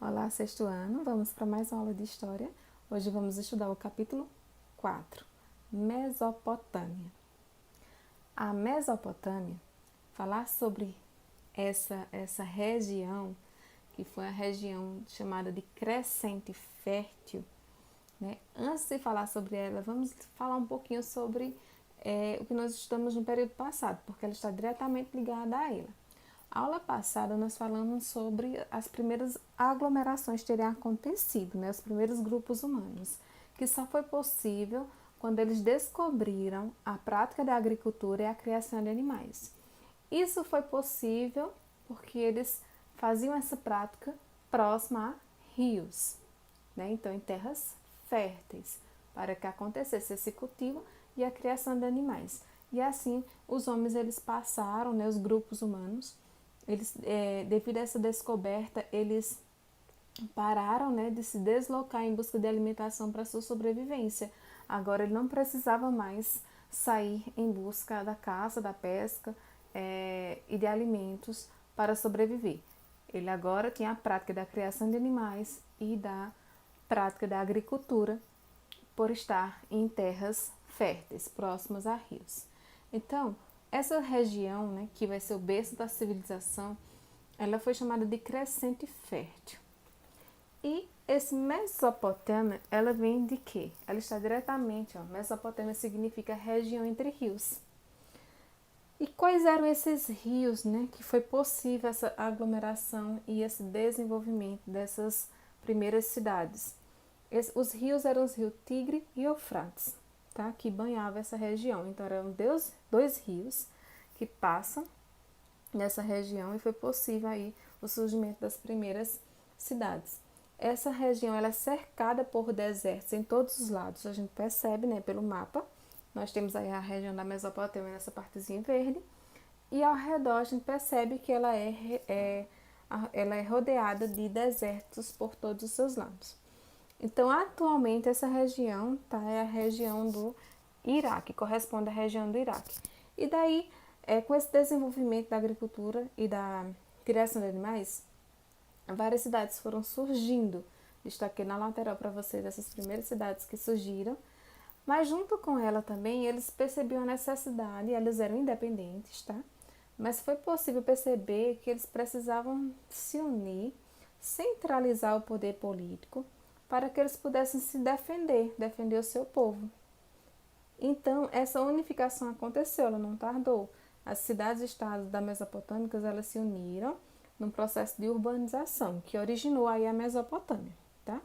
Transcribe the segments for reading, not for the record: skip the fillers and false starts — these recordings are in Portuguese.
Olá, sexto ano, vamos para mais uma aula de História. Hoje vamos estudar o capítulo 4, Mesopotâmia. A Mesopotâmia, falar sobre essa região, que foi a região chamada de Crescente Fértil, né? Antes de falar sobre ela, vamos falar um pouquinho sobre o que nós estudamos no período passado, porque ela está diretamente ligada a ela. A aula passada nós falamos sobre as primeiras aglomerações terem acontecido, né? Os primeiros grupos humanos, que só foi possível quando eles descobriram a prática da agricultura e a criação de animais. Isso foi possível porque eles faziam essa prática próxima a rios, né? Então em terras férteis, para que acontecesse esse cultivo e a criação de animais. E assim os homens eles passaram, né, os grupos humanos, devido a essa descoberta, eles pararam, né, de se deslocar em busca de alimentação para sua sobrevivência. Agora ele não precisava mais sair em busca da caça, da pesca e de alimentos para sobreviver. Ele agora tinha a prática da criação de animais e da prática da agricultura por estar em terras férteis, próximas a rios. Então, essa região, né, que vai ser o berço da civilização, ela foi chamada de Crescente Fértil. E esse Mesopotâmia, ela vem de quê? Ela está diretamente, Mesopotâmia significa região entre rios. E quais eram esses rios, né, que foi possível essa aglomeração e esse desenvolvimento dessas primeiras cidades? Os rios eram os rios Tigre e Eufrates, tá? Que banhavam essa região. Então eram dois rios que passam nessa região e foi possível aí o surgimento das primeiras cidades. Essa região ela é cercada por desertos em todos os lados, a gente percebe, né, pelo mapa. Nós temos aí a região da Mesopotâmia nessa partezinha verde e ao redor a gente percebe que ela é rodeada de desertos por todos os seus lados. Então, atualmente, essa região é a região do Iraque, corresponde à região do Iraque. E daí, com esse desenvolvimento da agricultura e da criação de animais, várias cidades foram surgindo. Destaquei na lateral para vocês essas primeiras cidades que surgiram. Mas junto com ela também, eles percebiam a necessidade, eles eram independentes, tá? Mas foi possível perceber que eles precisavam se unir, centralizar o poder político, para que eles pudessem se defender o seu povo. Então, essa unificação aconteceu, ela não tardou. As cidades-estados da Mesopotâmia, elas se uniram num processo de urbanização, que originou aí a Mesopotâmia, tá?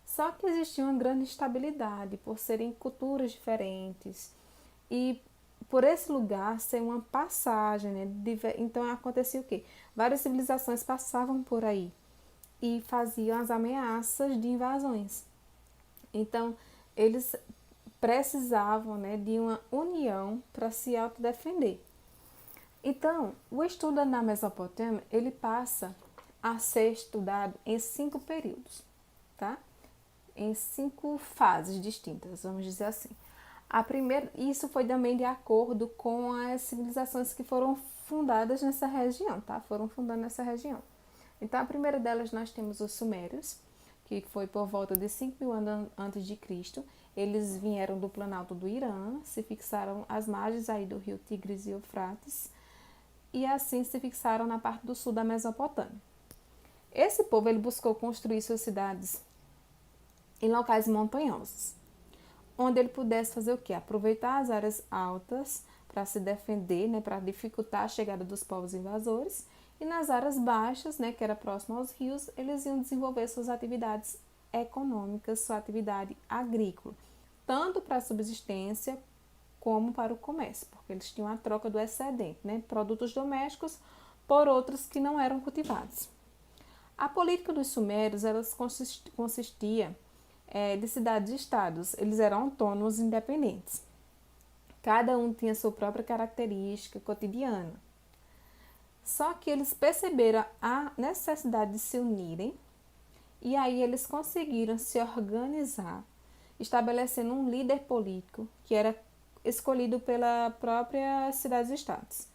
Só que existia uma grande instabilidade, por serem culturas diferentes, e por esse lugar ser uma passagem, né? Então, acontecia o quê? Várias civilizações passavam por aí e faziam as ameaças de invasões. Então, eles precisavam, né, de uma união para se autodefender. Então, o estudo na Mesopotâmia, ele passa a ser estudado em 5 períodos, tá? Em 5 fases distintas, vamos dizer assim. A primeira, isso foi também de acordo com as civilizações que foram fundadas nessa região, tá? Foram fundando essa região. Então, a primeira delas nós temos os Sumérios, que foi por volta de 5.000 anos antes de Cristo. Eles vieram do Planalto do Irã, se fixaram às margens aí do rio Tigres e Eufrates, e assim se fixaram na parte do sul da Mesopotâmia. Esse povo ele buscou construir suas cidades em locais montanhosos, onde ele pudesse fazer o quê? Aproveitar as áreas altas para se defender, né, para dificultar a chegada dos povos invasores, e nas áreas baixas, né, que era próximo aos rios, eles iam desenvolver suas atividades econômicas, sua atividade agrícola, tanto para a subsistência como para o comércio, porque eles tinham a troca do excedente, né, produtos domésticos por outros que não eram cultivados. A política dos sumérios consistia de cidades-estados, eles eram autônomos e independentes. Cada um tinha sua própria característica cotidiana. Só que eles perceberam a necessidade de se unirem e aí eles conseguiram se organizar, estabelecendo um líder político que era escolhido pela própria cidades-estados,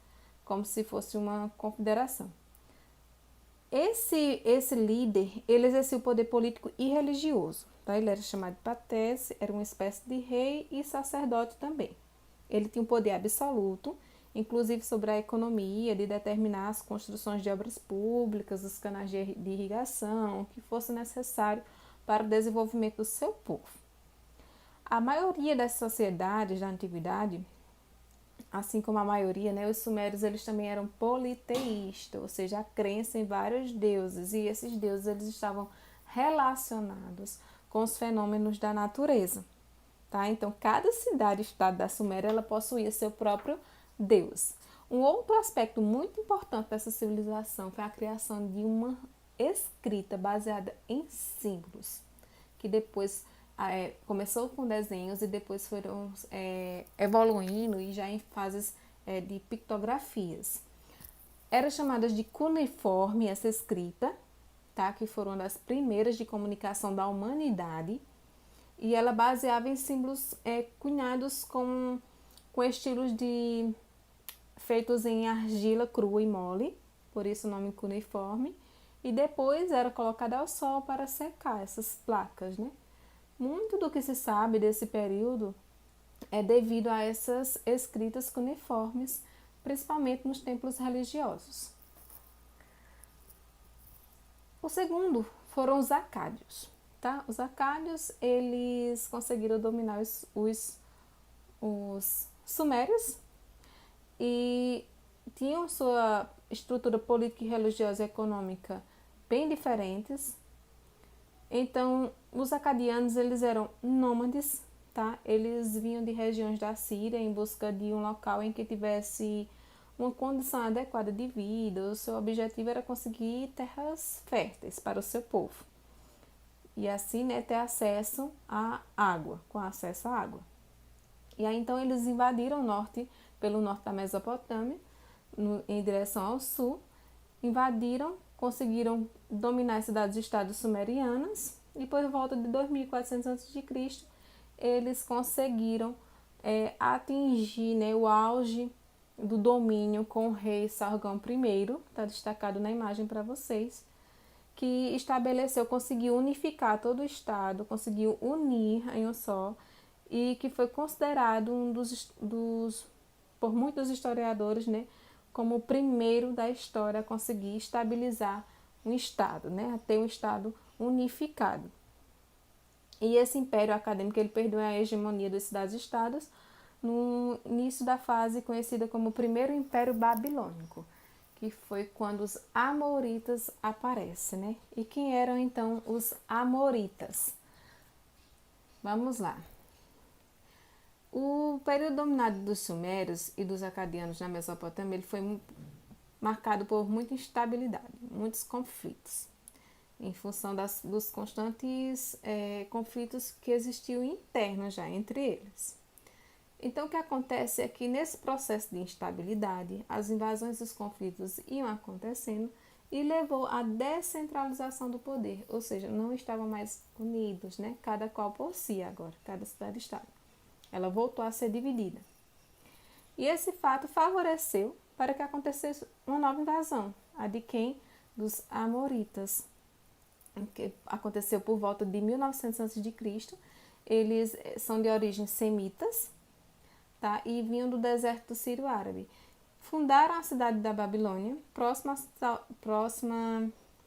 como se fosse uma confederação. Esse líder, ele exercia o poder político e religioso, tá? Ele era chamado de patese, era uma espécie de rei e sacerdote também. Ele tinha um poder absoluto, inclusive sobre a economia, de determinar as construções de obras públicas, os canais de irrigação, o que fosse necessário para o desenvolvimento do seu povo. A maioria das sociedades da antiguidade, assim como a maioria, né, os sumérios eles também eram politeístas, ou seja, a crença em vários deuses, e esses deuses eles estavam relacionados com os fenômenos da natureza. Tá? Então, cada cidade-estado da Suméria ela possuía seu próprio deus. Um outro aspecto muito importante dessa civilização foi a criação de uma escrita baseada em símbolos, que depois começou com desenhos e depois foram evoluindo e já em fases de pictografias. Era chamada de cuneiforme essa escrita, tá? Que foram uma das primeiras de comunicação da humanidade, e ela baseava em símbolos cunhados com estilos feitos em argila crua e mole, por isso o nome cuneiforme, e depois era colocada ao sol para secar essas placas, né? Muito do que se sabe desse período é devido a essas escritas cuneiformes, principalmente nos templos religiosos. O segundo foram os acádios. Tá? Os acádios, eles conseguiram dominar os sumérios e tinham sua estrutura política, religiosa e econômica bem diferentes. Então, os acadianos, eles eram nômades, tá? Eles vinham de regiões da Síria em busca de um local em que tivesse uma condição adequada de vida. O seu objetivo era conseguir terras férteis para o seu povo. E assim, né, ter acesso à água, com acesso à água. E aí, então, eles invadiram o norte, pelo norte da Mesopotâmia, em direção ao sul, invadiram, conseguiram dominar as cidades-estados sumerianas e por volta de 2400 a.C. eles conseguiram atingir, né, o auge do domínio com o rei Sargão I, está destacado na imagem para vocês, que estabeleceu, conseguiu unificar todo o estado, conseguiu unir em um só, e que foi considerado um por muitos historiadores, né, como o primeiro da história a conseguir estabilizar um estado, né, a ter um estado unificado. E esse império acadêmico ele perdeu a hegemonia das cidades-estados no início da fase conhecida como o primeiro Império Babilônico, que foi quando os amoritas aparecem, né? E quem eram então os amoritas? Vamos lá. O período dominado dos sumérios e dos acadianos na Mesopotâmia ele foi marcado por muita instabilidade, muitos conflitos, em função dos constantes conflitos que existiam internos já entre eles. Então, o que acontece é que nesse processo de instabilidade, as invasões e os conflitos iam acontecendo e levou à descentralização do poder, ou seja, não estavam mais unidos, né? Cada qual por si agora, cada cidade-estado. Ela voltou a ser dividida. E esse fato favoreceu para que acontecesse uma nova invasão, a de quem? Dos amoritas, que aconteceu por volta de 1900 a.C. Eles são de origem semitas, tá? E vinham do deserto sírio-árabe. Fundaram a cidade da Babilônia, próxima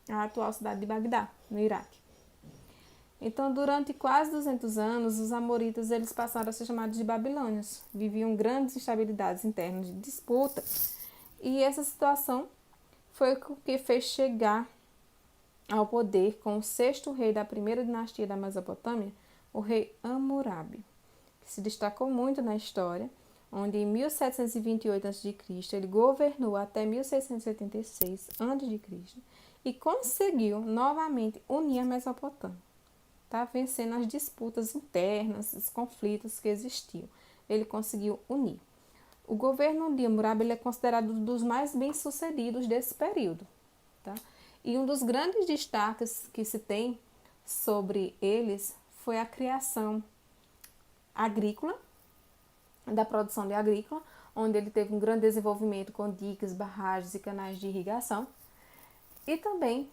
à atual cidade de Bagdá, no Iraque. Então, durante quase 200 anos, os amoritas eles passaram a ser chamados de babilônios. Viviam grandes instabilidades internas de disputa. E essa situação foi o que fez chegar ao poder com o sexto rei da primeira dinastia da Mesopotâmia, o rei Hammurabi, que se destacou muito na história, onde em 1728 a.C. ele governou até 1686 a.C. e conseguiu novamente unir a Mesopotâmia, tá? Vencendo as disputas internas, os conflitos que existiam. Ele conseguiu unir. O governo de Hammurabi ele é considerado um dos mais bem-sucedidos desse período, tá? E um dos grandes destaques que se tem sobre eles foi a criação agrícola, da produção de agrícola, onde ele teve um grande desenvolvimento com diques, barragens e canais de irrigação. E também,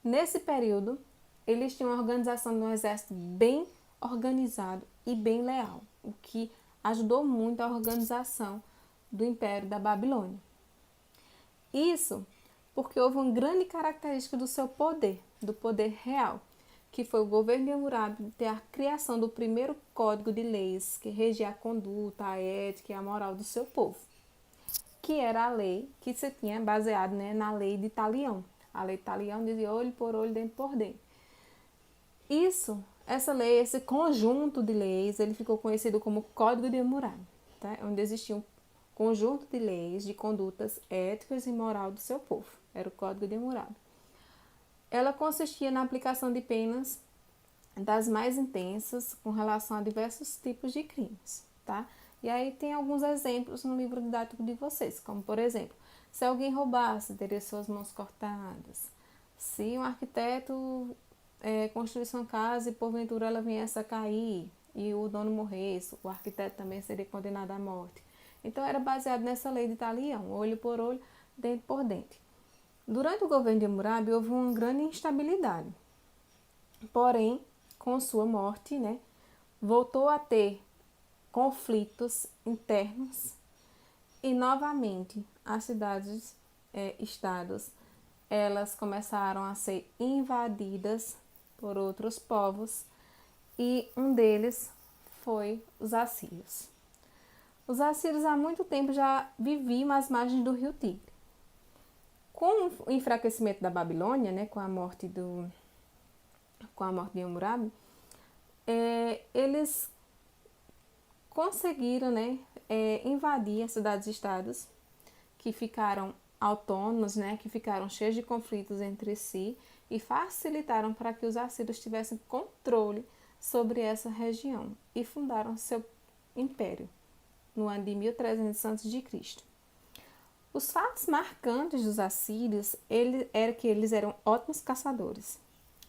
nesse período, eles tinham uma organização de um exército bem organizado e bem leal, o que ajudou muito a organização do Império da Babilônia. Isso porque houve uma grande característica do seu poder, do poder real, que foi o governo de Hammurabi ter a criação do primeiro código de leis que regia a conduta, a ética e a moral do seu povo, que era a lei que se tinha baseado, né, na lei de Talião. A lei de Talião dizia olho por olho, dente por dente. Essa lei, esse conjunto de leis, ele ficou conhecido como Código de Hammurabi, tá? Onde existia um conjunto de leis, de condutas éticas e moral do seu povo. Era o Código de Hammurabi. Ela consistia na aplicação de penas das mais intensas com relação a diversos tipos de crimes, tá? E aí tem alguns exemplos no livro didático de vocês, como por exemplo, se alguém roubasse, teria suas mãos cortadas. Se um arquiteto construísse uma casa e porventura ela viesse a cair e o dono morresse, o arquiteto também seria condenado à morte. Então era baseado nessa lei de Talião, olho por olho, dente por dente. Durante o governo de Hammurabi houve uma grande instabilidade. Porém, com sua morte, né, voltou a ter conflitos internos e novamente as cidades, estados, elas começaram a ser invadidas por outros povos e um deles foi os assírios. Os assírios há muito tempo já viviam às margens do rio Tigre. Com o enfraquecimento da Babilônia, né, com a morte de Hammurabi, eles conseguiram, né, invadir as cidades-estados que ficaram autônomos, né, que ficaram cheios de conflitos entre si e facilitaram para que os assírios tivessem controle sobre essa região e fundaram seu império no ano de 1300 a.C. Os fatos marcantes dos assírios era que eles eram ótimos caçadores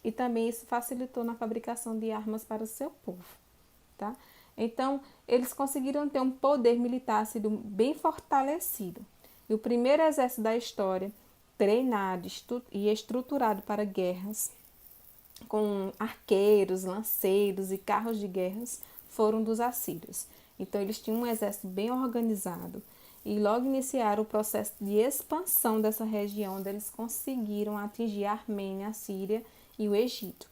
e também isso facilitou na fabricação de armas para o seu povo, tá? Então, eles conseguiram ter um poder militar sido bem fortalecido. E o primeiro exército da história, treinado e estruturado para guerras, com arqueiros, lanceiros e carros de guerras, foram dos assírios. Então, eles tinham um exército bem organizado e logo iniciaram o processo de expansão dessa região, onde eles conseguiram atingir a Armênia, a Síria e o Egito.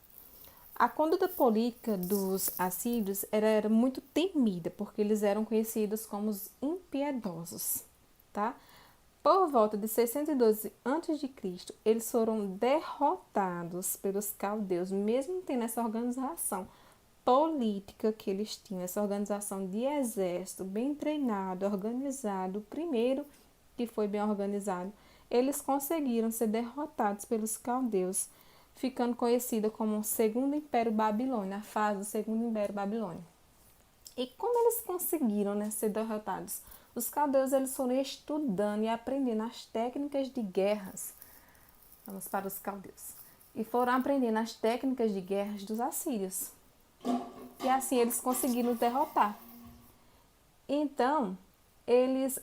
A conduta política dos assírios era muito temida, porque eles eram conhecidos como os impiedosos, tá? Por volta de 612 a.C., eles foram derrotados pelos caldeus, mesmo tendo essa organização política que eles tinham, essa organização de exército bem treinado, organizado, o primeiro que foi bem organizado, eles conseguiram ser derrotados pelos caldeus, ficando conhecida como o Segundo Império Babilônio, a fase do Segundo Império Babilônio. E como eles conseguiram, né, ser derrotados? Os caldeus eles foram estudando e aprendendo as técnicas de guerras. Vamos para os caldeus. E foram aprendendo as técnicas de guerras dos assírios. E assim eles conseguiram derrotar. Então,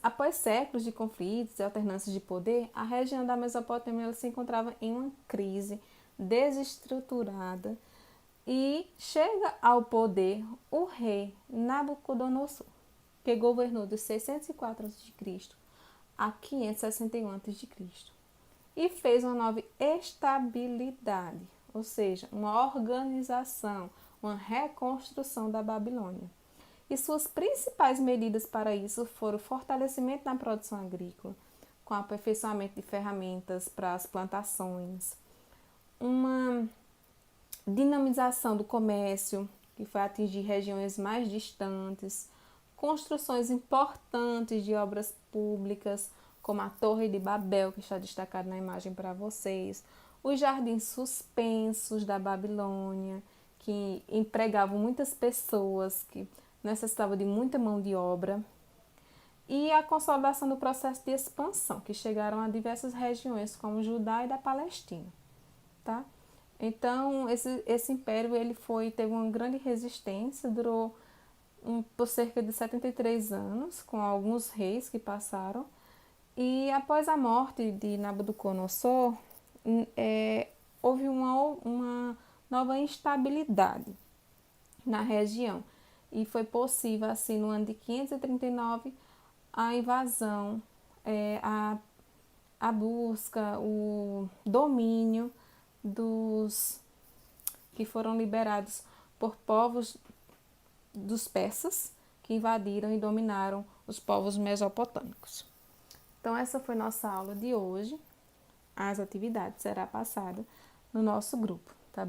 após séculos de conflitos e alternâncias de poder, a região da Mesopotâmia ela se encontrava em uma crise desestruturada e chega ao poder o rei Nabucodonosor, que governou de 604 a.C. a 561 a.C. e fez uma nova estabilidade, ou seja, uma organização, uma reconstrução da Babilônia. E suas principais medidas para isso foram o fortalecimento da produção agrícola, com aperfeiçoamento de ferramentas para as plantações, uma dinamização do comércio, que foi atingir regiões mais distantes, construções importantes de obras públicas, como a Torre de Babel, que está destacada na imagem para vocês, os jardins suspensos da Babilônia, que empregavam muitas pessoas que necessitavam de muita mão de obra, e a consolidação do processo de expansão, que chegaram a diversas regiões, como Judá e da Palestina, tá? Então, esse império teve uma grande resistência, durou por cerca de 73 anos, com alguns reis que passaram, E após a morte de Nabucodonosor, houve uma nova instabilidade na região. E foi possível, assim, no ano de 539, a invasão, a busca, o domínio dos que foram liberados por povos dos persas, que invadiram e dominaram os povos mesopotâmicos. Então, essa foi nossa aula de hoje. As atividades será passada no nosso grupo.